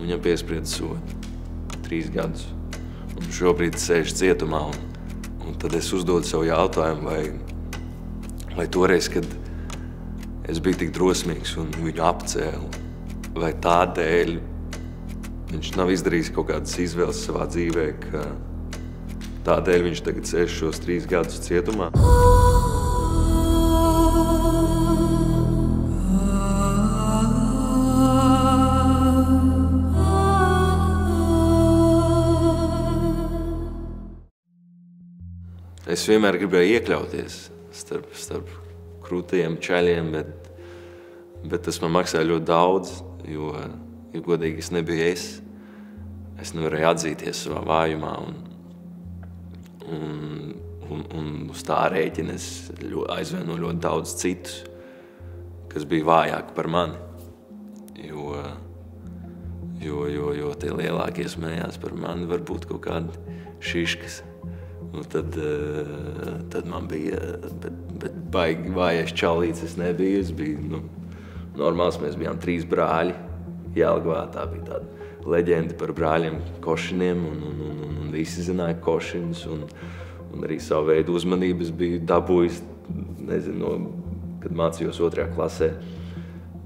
Viņam piesprieda sodu 3 gadus. Un šobrīd sēž cietumā. Un tad es uzdodu sev jautājumu, vai toreiz, kad es biju tik drosmīgs un viņu apcēlu, vai tādēļ viņš nav izdarījis kaut kādas izvēles savā dzīvē, ka tādēļ viņš tagad sēž šos 3 gadus cietumā. Es vienmēr gribēju iekļauties starp krūtajiem čaļiem, bet tas man maksāja ļoti daudz, jo godīgi es nebiju es. Es nevarēju atzīties savā vājumā un uz tā rēķina es aizvainoju ļoti daudz citus, kas bija vājāki par mani. Jo tie lielākie smējās par mani, varbūt kaut kādi šiškas. Un tad man bija, bet baigi vājais čalīts es nebiju. Es biju, normāls, mēs bijām 3 brāļi Jelgavā. Tā bija tāda leģenda par brāļiem Košiniem, un visi zināja Košinus, un arī savu veidu uzmanības biju dabūjis, nezinu, kad mācījos 2. klasē.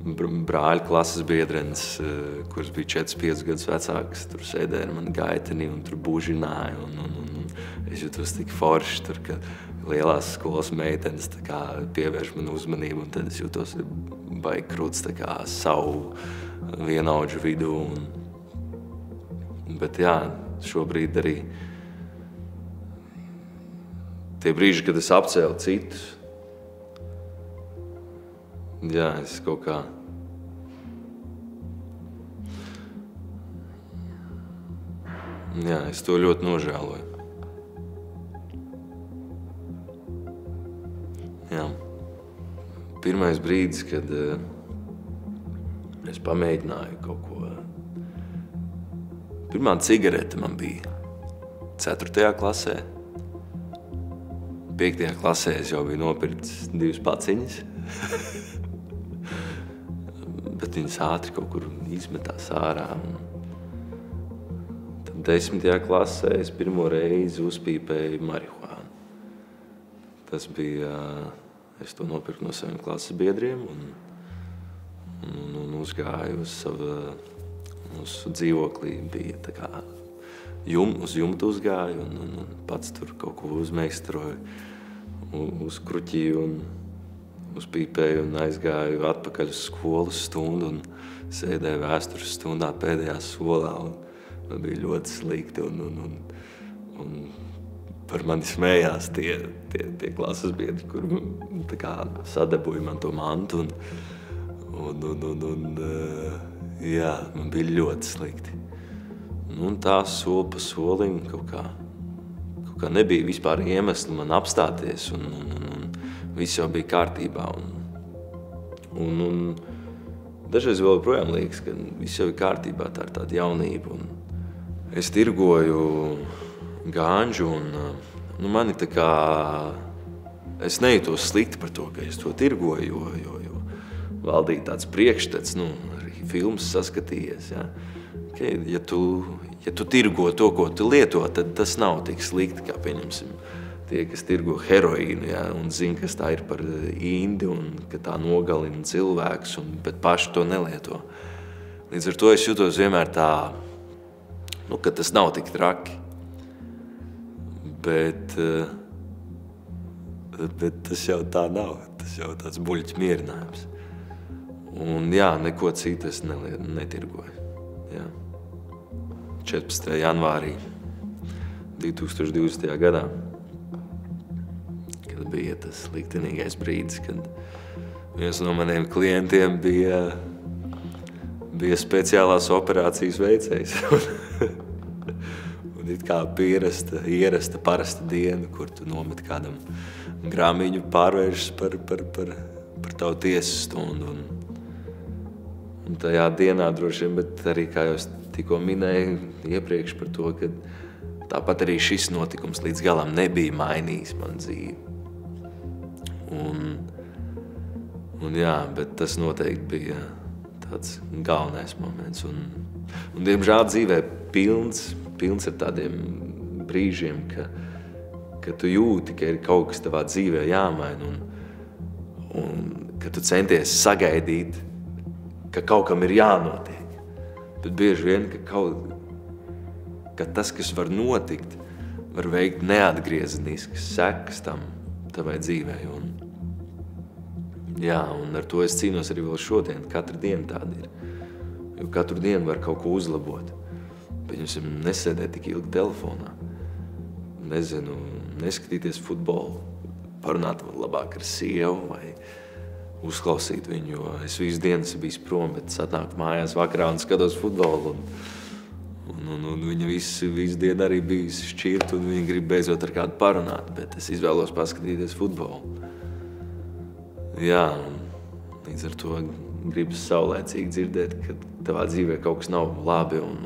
Brāļu klases biedrenis, kurš bija 4-5 gadus vecāks, tur sēdēja ar mani gaitenī un tur bužināja. Es jutos tik forši, tur, ka lielās skolas meitenes tā kā pievērš man uzmanību, un tad es jutos baigi krūts tā kā savu vienaudžu vidū. Bet jā, šobrīd arī tie brīži, kad es apcēlu citus, jā, es kaut kā jā, es to ļoti nožēloju. Jā. Pirmais brīdis, kad es pamēģināju kaut ko. Pirmā cigarete man bija 4. klasē. 5. klasē es jau biju nopircis 2 paciņas. Bet viņas ātri kaut kur izmetās ārā. Tad 10. klasē es pirmo reizi uzpīpēju marihuānu. Tas bija, es to nopirku no saviem klases biedriem un uzgāju uz dzīvoklī. Bija tā kā uz jumta uzgāju un pats tur kaut ko uzmeistaroju, uzkruķīju un uzpīpēju un aizgāju atpakaļ uz skolas stundu un sēdēju vēstures stundā pēdējā solā. Man bija ļoti slikti un par mani smējās tie klases biedri, kur tā kā sadabūja man to mantu jā, man bija ļoti slikti. Un tā soli pa solim kaut kā nebija vispār iemesli man apstāties un viss jau bija kārtībā. Un dažreiz vēl projām liekas, ka viss jau ir kārtībā, tā ir tāda jaunība. Es tirgoju gāņģu un mani tā kā, es nejūtos slikti par to, ka es to tirgoju, jo valdīja tāds priekšstats, arī filmas saskatījies. Ja? Ja tu tirgo to, ko tu lieto, tad tas nav tik slikti, kā pieņemsim tie, kas tirgo heroīnu, ja? Un zina, kas tā ir par indi un ka tā nogalina cilvēkus, bet paši to nelieto. Līdz ar to es jūtos vienmēr tā, ka tas nav tik traki. Bet tas jau tā nav. Tas jau tāds buļķis mierinājums. Un jā, neko citu es netirgoju. Jā. 14. janvārī 2020. gadā, kad bija tas liktenīgais brīdis, kad viens no maniem klientiem bija speciālās operācijas veicējs. Un it kā ierasta parasta diena, kur tu nomet kādam grāmiņu pārvēršas par tavu tiesas stundu. Un tajā dienā droši vien, bet arī, kā jau es tikko minēju iepriekš par to, ka tāpat arī šis notikums līdz galam nebija mainījis man dzīvi. Un jā, bet tas noteikti bija tāds galvenais moments. Un diemžēl dzīvē pilns ar tādiem brīžiem, ka tu jūti, ka ir kaut kas tavā dzīvē jāmaina un ka tu centies sagaidīt, ka kaut kam ir jānotiek. Bet bieži vien, ka tas, kas var notikt, var veikt neatgriezeniskas sekas tam tavai dzīvē. Un ar to es cīnos arī vēl šodien. Katru dienu tāda ir. Jo katru dienu var kaut ko uzlabot. Bet nesēdēt tik ilgi telefonā. Nezinu, neskatīties futbolu, parunāt labāk ar sievu vai uzklausīt viņu, jo es visu dienu esmu bijis prom, bet atnāku mājās vakarā un skatos futbolu. Un viņa visu dienu arī bijusi šķirt, un viņa grib beidzot ar kādu parunāt, bet es izvēlos paskatīties futbolu. Jā, līdz ar to gribas saulēcīgi dzirdēt, ka tavā dzīvē kaut kas nav labi un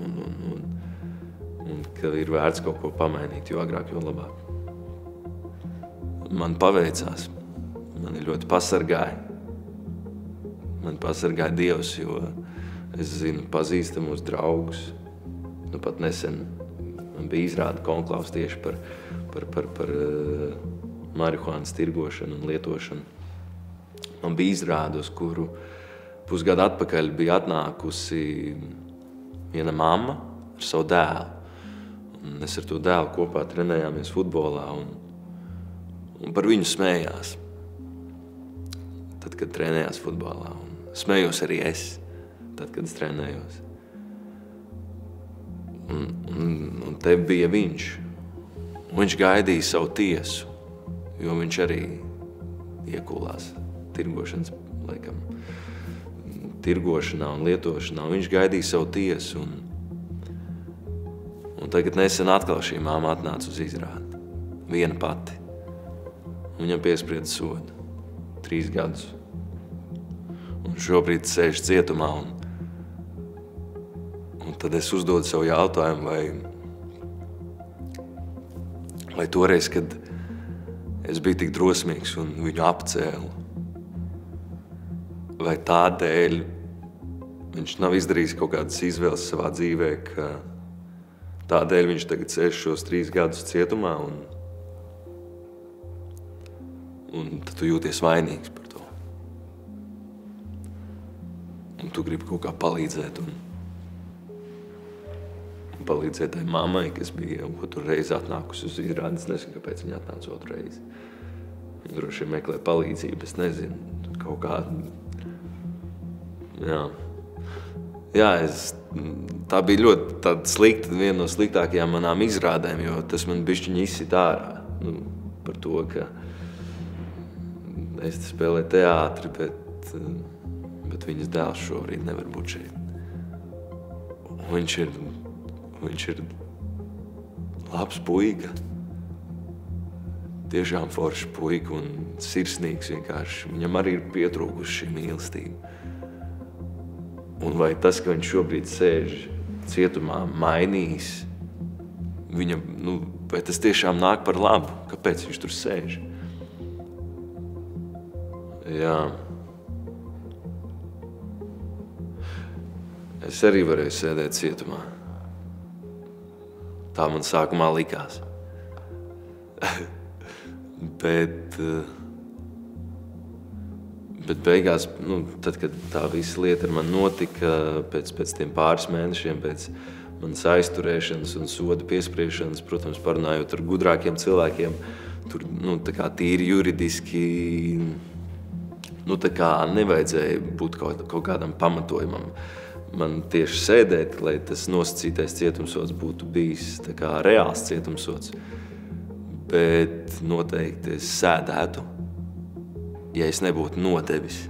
ka ir vērts kaut ko pamainīt, jo agrāk, jo labāk. Man paveicās, mani ļoti pasargāja. Man pasargāja Dievs, jo es zinu pazīstamus draugus. Pat nesen man bija izrāda konklaus tieši par marihuānas tirgošanu un lietošanu. Man bija izrāda, uz kuru pusgadu atpakaļ bija atnākusi viena mamma ar savu dēlu. Un es ar to dēlu kopā trenējāmies futbolā un par viņu smējās. Tad, kad trenējās futbolā. Un smējos arī es, tad, kad es trenējos. Un te bija viņš. Un viņš gaidīja savu tiesu, jo viņš arī iekulās tirgošanas, laikam, tirgošanā un lietošanā. Un viņš gaidīja savu tiesu. Un tagad nesen atkal šī māma atnāca uz izrādi. Viena pati. Viņam piesprieda sodu. 3 gadus. Un šobrīd sēž cietumā. Un tad es uzdodu savu jautājumu, vai toreiz, kad es biju tik drosmīgs un viņu apcēlu, vai tādēļ viņš nav izdarījis kaut kādas izvēles savā dzīvē, ka tādēļ viņš tagad sēž šos 3 gadus cietumā un tad tu jūties vainīgs par to. Un tu gribi kaut kā palīdzēt un palīdzēt tai mammai, kas bija otru reizi atnākusi uz izrādi. Es nezinu, kāpēc viņa atnāca otru reizi. Viņa droši vien meklē palīdzību, es nezinu, kaut kā. Jā, tā bija ļoti tāda slikta, viena no sliktākajām manām izrādēm, jo tas man bišķiņi izsit ārā. Par to, ka es spēlēju teātri, bet viņas dēls šobrīd nevar būt šeit. Viņš ir labs puika. Tiešām foršs puika un sirsnīgs vienkārši. Viņam arī ir pietrūkusi šī mīlestība. Un vai tas, ka viņš šobrīd sēž cietumā, mainīs viņam, vai tas tiešām nāk par labu? Kāpēc viņš tur sēž? Jā. Es arī varēju sēdēt cietumā. Tā man sākumā likās. Bet beigās, tad, kad tā visa lieta ar mani notika, pēc tiem pāris mēnešiem, pēc manas aizturēšanas un soda piespriešanas, protams, parunājot ar gudrākiem cilvēkiem, tur, tā kā tīri juridiski, tā kā nevajadzēja būt kaut kādam pamatojumam. Man tieši sēdēt, lai tas nosacītais cietumsods būtu bijis tā kā reāls cietumsods. Bet noteikti es sēdētu, ja es nebūtu nodevis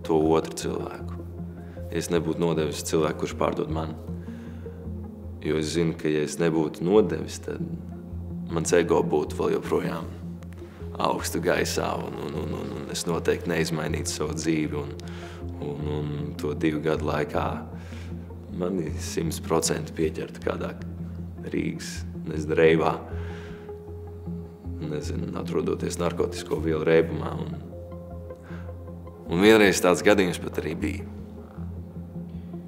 to otru cilvēku. Ja es nebūtu nodevis cilvēku, kurš pārdod mani. Jo es zinu, ka ja es nebūtu nodevis, tad mans ego būtu vēl joprojām augstu gaisā un es noteikti neizmainītu savu dzīvi. Un to 2 gadu laikā mani 100% pieķertu kādā Rīgas, reivā, atrodoties narkotisko vielu reibumā. Un vienreiz tāds gadījums pat arī bija.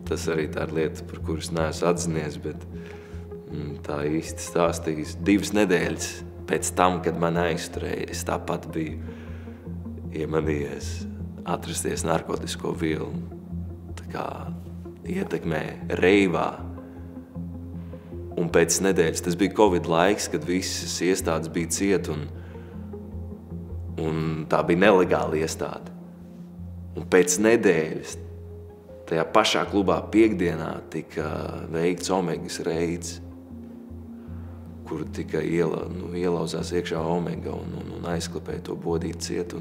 tas arī tā ir lieta, par kuras neesmu atzinies, bet tā īsti stāstījis 2 nedēļas pēc tam, kad man aizturēja, es tāpat biju iemanījies atrasties narkotisko vielu, tā kā ietekmē reivā. Un pēc nedēļas, tas bija Covid laiks, kad visas iestādes bija ciet un tā bija nelegāla iestāde. Un pēc nedēļas tajā pašā klubā piekdienā tika veikts Omegas reids, kur tika ielauzās iekšā Omega un aizklapēja to bodīt ciet.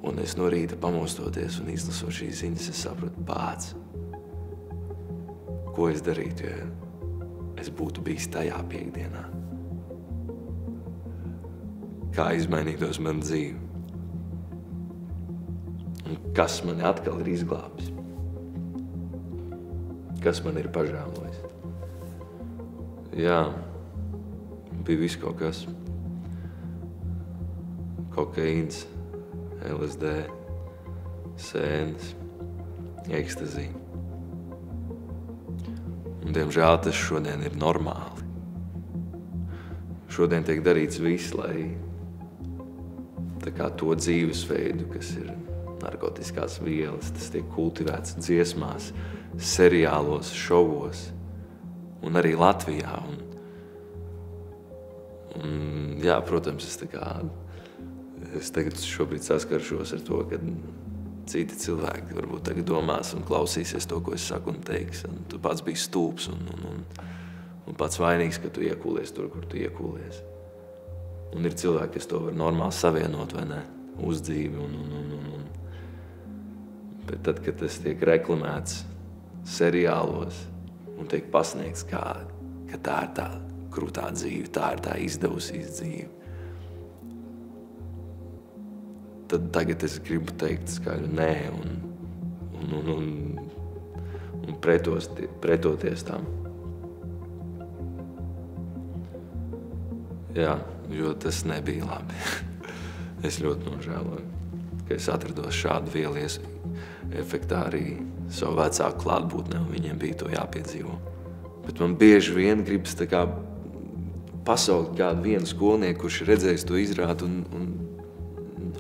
Un es no rīta pamostoties un izlasot šīs ziņas, es sapratu, bāc, ko es darītu, ja es būtu bijis tajā piekdienā. Kā izmainītos man dzīve. Un kas mani atkal ir izglābis. Kas man ir pažēlojis. Jā, bija viss kaut kas. Kokaīns, LSD, sēnes, ekstazija. Un, diemžēl, tas šodien ir normāli. Šodien tiek darīts viss, lai tā kā to dzīvesveidu, kas ir narkotiskās vielas, tas tiek kultivēts dziesmās, seriālos, šovos un arī Latvijā. Un jā, protams, es tagad šobrīd saskaršos ar to, ka citi cilvēki varbūt tagad domās un klausīsies to, ko es saku un teiks. Un tu pats biji stulbs un pats vainīgs, ka tu iekūlies tur, kur tu iekūlies. Un ir cilvēki, kas to var normāli savienot, vai ne? Uz dzīvi. Bet tad, kad tas tiek reklamēts seriālos un tiek pasniegts, ka tā ir tā krūtā dzīve, tā ir tā izdevusīs dzīve, tad tagad es gribu teikt skaļu nē un pretoties tam. Jā, jo tas nebija labi. Es ļoti nožēloju, ka es atrados šādu vielu efektā arī savu vecāku klātbūtnē, un viņiem bija to jāpiedzīvo. Bet man bieži vien gribas tā kā pasaukt kādu vienu skolnieku, kurš ir redzējis to izrādi un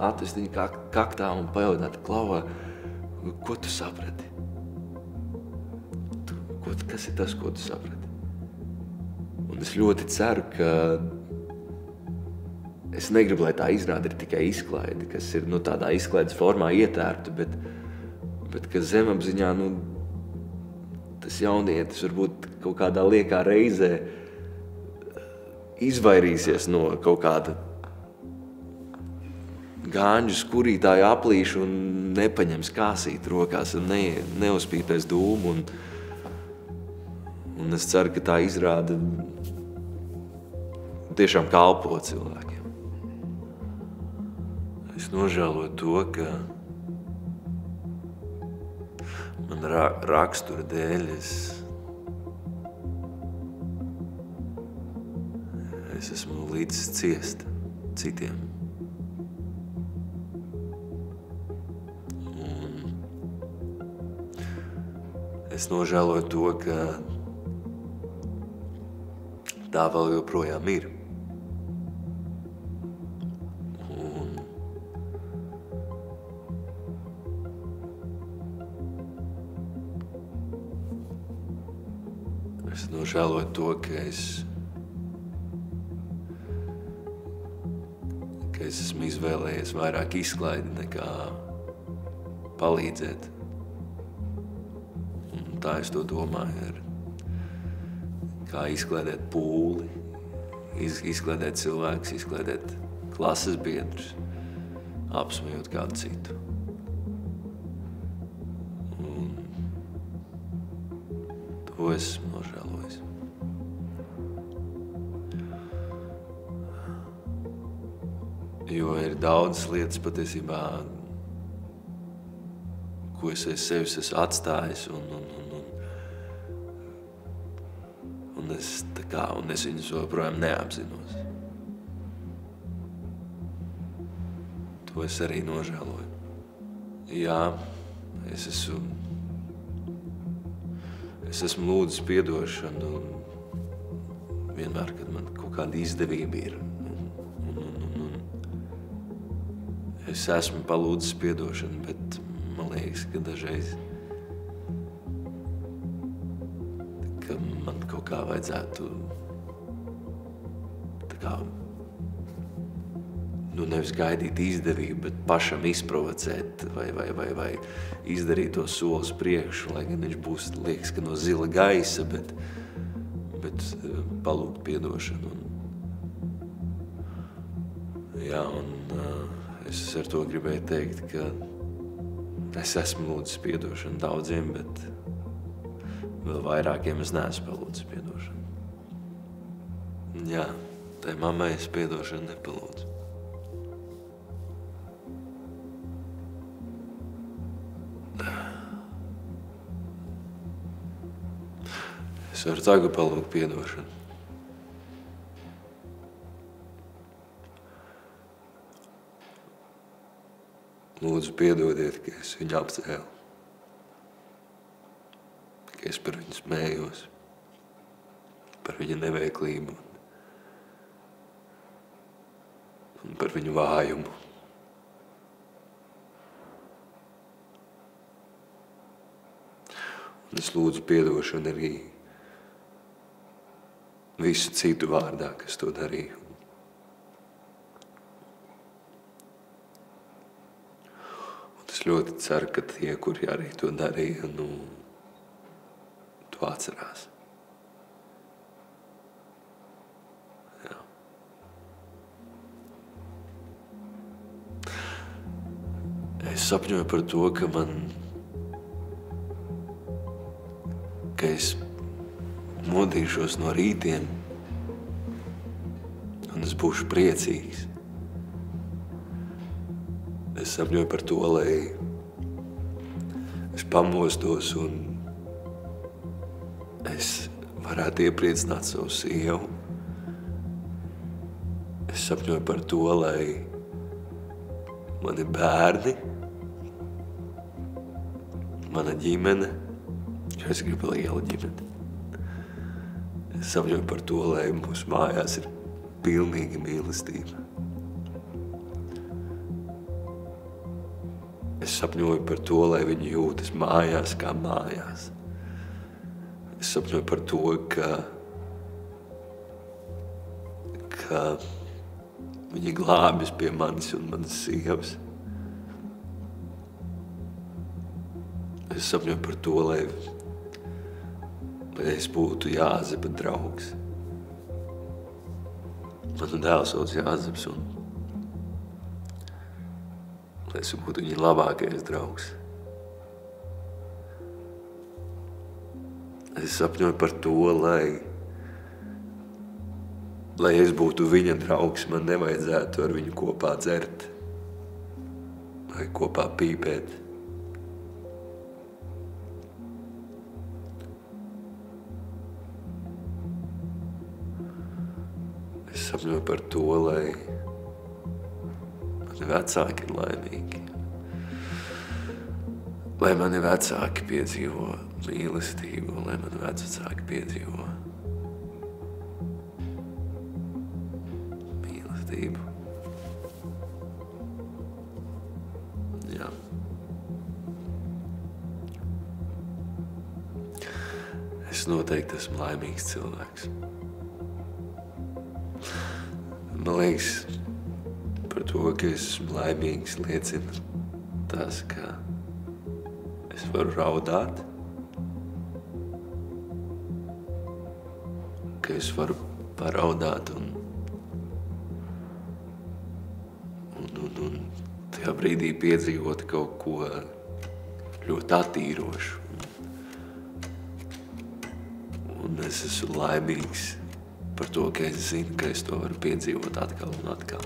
atvest viņu kaktā un pajautāt, Klau, ko tu saprati? Kas ir tas, ko tu saprati? Un es ļoti ceru, ka es negribu, lai tā izrāde ir tikai izklaide, kas ir tādā izklaides formā ietērpta, bet ka zemapziņā tas jaunietis varbūt kaut kādā liekā reizē izvairīsies no kaut kāda gāņu skurītāju aplīšu un nepaņems kāsīt rokās un neuzpīpēs dūmu. Un es ceru, ka tā izrāda tiešām kalpo cilvēkiem. Es nožēloju to, ka man rakstura dēļ es esmu līdz ciest citiem. Es nožēloju to, ka tā vēl joprojām ir. Un es nožēloju to, ka es esmu izvēlējies vairāk izklaidi nekā palīdzēt. Un tā es to domāju, kā izklaidēt pūli, izklaidēt cilvēkus, izklaidēt klases biedrus, apsmējot kādu citu. Un to esmu nožēlojis. Jo ir daudzas lietas patiesībā, ko es sevis esmu atstājis, un es viņus joprojām neapzinos. To es arī nožēloju. Jā, es esmu es esmu lūdzis piedošanu vienmēr, kad man kaut kāda izdevība ir. Un es esmu palūdzis piedošanu, bet man liekas, ka dažreiz, ka man kaut kā vajadzētu tā kā, nevis gaidīt izdevību, bet pašam izprovocēt vai izdarīt to solis priekšu, lai gan viņš būs, liekas, ka no zila gaisa, bet palūgt piedošanu. Jā, un es ar to gribēju teikt, ka es esmu lūdzis piedošanu daudziem, bet vēl vairākiem es neesmu palūdzis piedošanu. Jā, tai mammai es piedošanu nepalūdzu. Es varu tagad palūgt piedošanu. Lūdzu, piedodiet, ka es viņu apcēlu, ka es par viņu smējos, par viņa neveiklību un par viņu vājumu. Un es lūdzu piedošanu arī visu citu vārdā, kas to darīja. Un es ļoti ceru, ka tie, kuri arī to darīja, to atcerās. Jā. Es sapņoju par to, ka es modīšos no rītiem un es būšu priecīgs. Es sapņoju par to, lai es pamostos un es varētu iepriecināt savu sievu. Es sapņoju par to, lai mani bērni, mana ģimene, jo es gribu lielu ģimeni. Es sapņoju par to, lai mūsu mājās ir pilnīga mīlestība. Es sapņoju par to, lai viņi jūtas mājās kā mājās. Es sapņoju par to, ka viņi glābjas pie manis un manas sievas. Es sapņoju par to, lai es būtu Jāzepa draugs. Manu dēlu sauc Jāzeps un lai es būtu viņa labākais draugs. Es sapņoju par to, lai es būtu viņa draugs, man nevajadzētu ar viņu kopā dzert vai kopā pīpēt. Es sapņoju par to, lai mani vecāki ir laimīgi. Lai mani vecāki piedzīvo mīlestību, lai mani vecāki piedzīvo mīlestību. Jā. Es noteikti esmu laimīgs cilvēks. Man liekas, par to, ka esmu laimīgs, liecina tas, ka es varu raudāt, ka es varu paraudāt un tajā brīdī piedzīvot kaut ko ļoti attīrošu. Un es esmu laimīgs par to, ka es zinu, ka es to varu piedzīvot atkal un atkal.